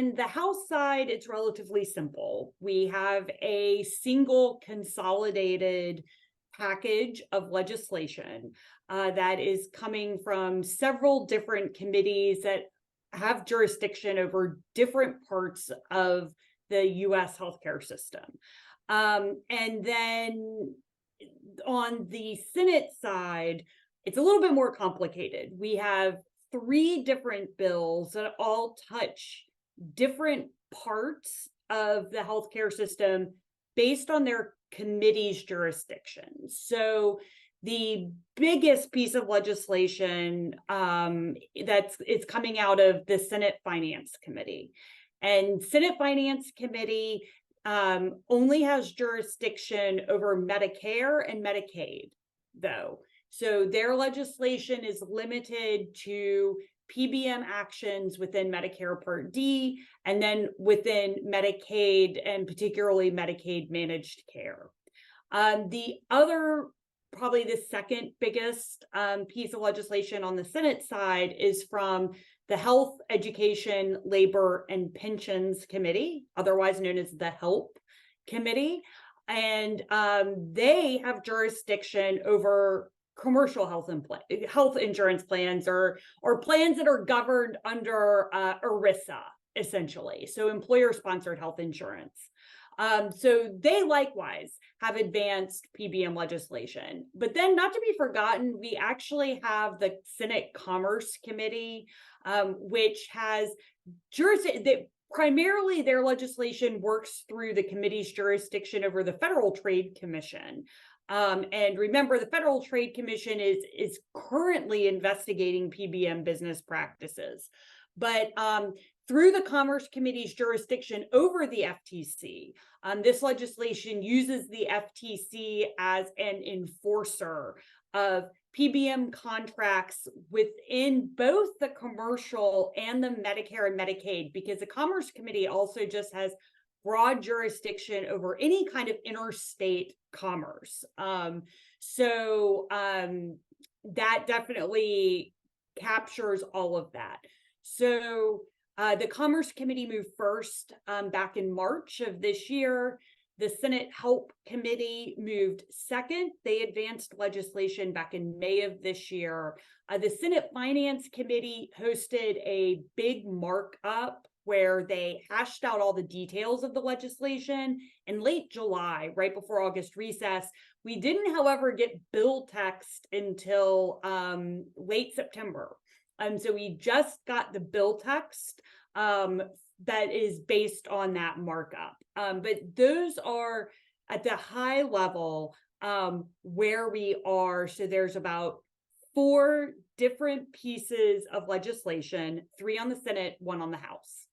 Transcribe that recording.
on the House side, it's relatively simple. We have a single consolidated package of legislation that is coming from several different committees that have jurisdiction over different parts of the U.S. healthcare system. And then on the Senate side, it's a little bit more complicated. We have 3 different bills that all touch different parts of the healthcare system based on their committee's jurisdiction. So the biggest piece of legislation it's coming out of the Senate Finance Committee. And Senate Finance Committee only has jurisdiction over Medicare and Medicaid, though. So their legislation is limited to PBM actions within Medicare Part D, and then within Medicaid, and particularly Medicaid managed care. The other, probably the second biggest piece of legislation on the Senate side is from the Health, Education, Labor, and Pensions Committee, otherwise known as the HELP Committee. And they have jurisdiction over commercial health insurance plans or plans that are governed under ERISA, essentially, so employer-sponsored health insurance. So they likewise have advanced PBM legislation. But then, not to be forgotten, we actually have the Senate Commerce Committee, which has jurisdiction. Primarily, their legislation works through the committee's jurisdiction over the Federal Trade Commission. And remember, the Federal Trade Commission is currently investigating PBM business practices. But through the Commerce Committee's jurisdiction over the FTC, this legislation uses the FTC as an enforcer of PBM contracts within both the commercial and the Medicare and Medicaid, because the Commerce Committee also just has broad jurisdiction over any kind of interstate commerce. So that definitely captures all of that. So the Commerce Committee moved first back in March of this year. The Senate Help Committee moved second. They advanced legislation back in May of this year. The Senate Finance Committee hosted a big markup where they hashed out all the details of the legislation in late July, right before August recess. We didn't, however, get bill text until late September. So we just got the bill text that is based on that markup. But those are at the high level where we are. So there's about 4 different pieces of legislation, 3 on the Senate, 1 on the House.